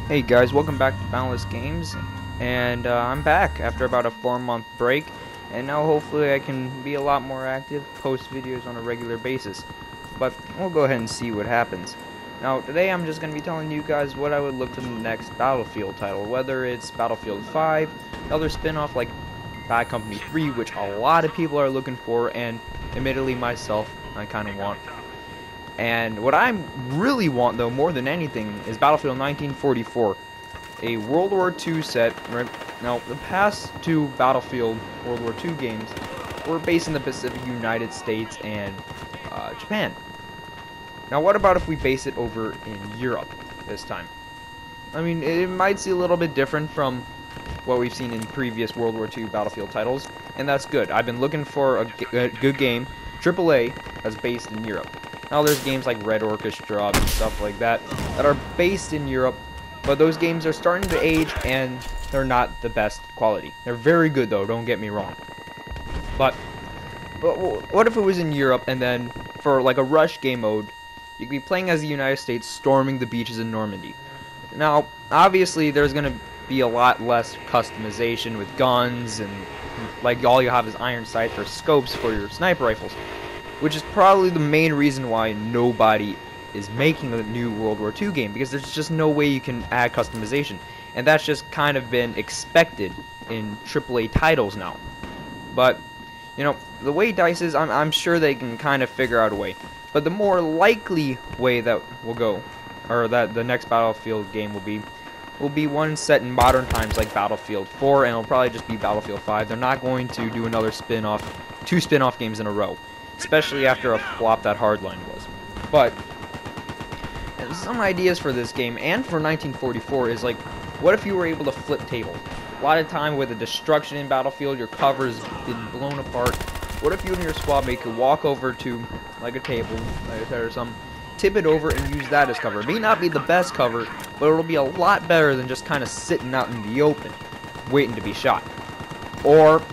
Hey guys, welcome back to Boundless Games, and I'm back after about a 4-month break, and now hopefully I can be a lot more active, post videos on a regular basis, but we'll go ahead and see what happens. Now today I'm just going to be telling you guys what I would look for the next Battlefield title, whether it's Battlefield 5, another spin-off like Bad Company 3, which a lot of people are looking for, and admittedly myself, I kind of want. And what I really want, though, more than anything, is Battlefield 1944, a World War II set. Right now, the past two Battlefield World War II games were based in the Pacific United States and Japan. Now, what about if we base it over in Europe this time? I mean, it might seem a little bit different from what we've seen in previous World War II Battlefield titles, and that's good. I've been looking for a good game, AAA, that's based in Europe. Now there's games like Red Orchestra and stuff like that that are based in Europe, but those games are starting to age and they're not the best quality. They're very good though, don't get me wrong. But what if it was in Europe and then for like a rush game mode, you could be playing as the United States storming the beaches in Normandy. Now, obviously there's going to be a lot less customization with guns and like all you have is iron sights or scopes for your sniper rifles, which is probably the main reason why nobody is making a new World War II game, because there's just no way you can add customization, and that's just kind of been expected in AAA titles now. But you know, the way DICE is, I'm sure they can kind of figure out a way. But the more likely way that will go, or that the next Battlefield game will be one set in modern times like Battlefield 4, and it'll probably just be Battlefield 5. They're not going to do another two spin-off games in a row, especially after a flop that Hardline was. But some ideas for this game and for 1944 is like, what if you were able to flip tables? A lot of time with the destruction in Battlefield, your cover's been blown apart. What if you and your squad mate could walk over to like a table, like I said, or something, tip it over and use that as cover? It may not be the best cover, but it'll be a lot better than just kind of sitting out in the open, waiting to be shot. Or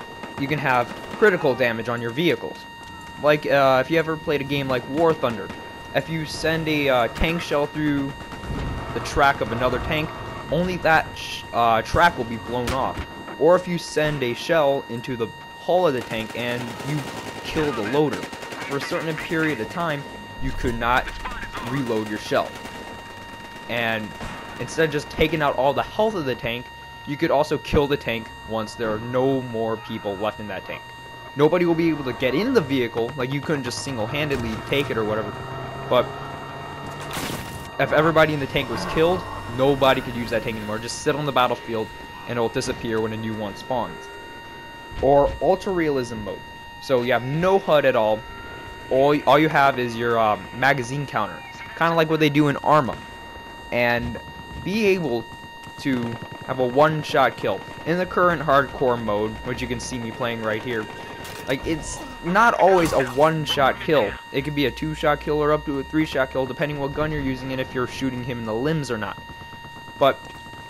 you can have critical damage on your vehicles. Like, if you ever played a game like War Thunder, if you send a tank shell through the track of another tank, only that track will be blown off. Or if you send a shell into the hull of the tank and you kill the loader, for a certain period of time, you could not reload your shell. And instead of just taking out all the health of the tank, you could also kill the tank once there are no more people left in that tank. Nobody will be able to get in the vehicle, like you couldn't just single-handedly take it or whatever, but if everybody in the tank was killed, nobody could use that tank anymore. Just sit on the battlefield and it will disappear when a new one spawns. Or ultra-realism mode. So you have no HUD at all. All you have is your magazine counter, kind of like what they do in Arma, and be able to have a one-shot kill. In the current hardcore mode, which you can see me playing right here, like, it's not always a one-shot kill. It could be a two-shot kill or up to a three-shot kill, depending what gun you're using and if you're shooting him in the limbs or not. But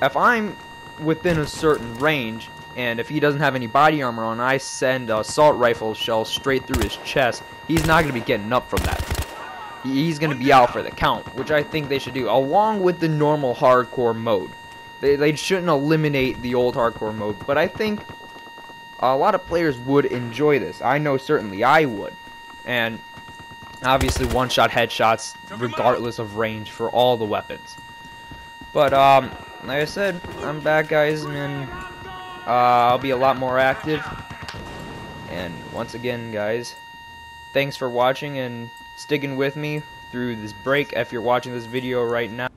if I'm within a certain range, and if he doesn't have any body armor on, I send a assault rifle shell straight through his chest, he's not going to be getting up from that. He's going to be out for the count, which I think they should do, along with the normal hardcore mode. They shouldn't eliminate the old hardcore mode, but I think a lot of players would enjoy this. I know certainly I would. And obviously one-shot headshots regardless of range for all the weapons. But like I said, I'm back, guys, and I'll be a lot more active. And once again, guys, thanks for watching and sticking with me through this break if you're watching this video right now.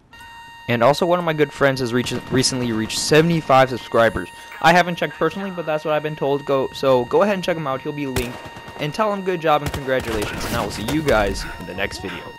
And also, one of my good friends has recently reached 75 subscribers. I haven't checked personally, but that's what I've been told. So go ahead and check him out. He'll be linked. And tell him good job and congratulations. And I will see you guys in the next video.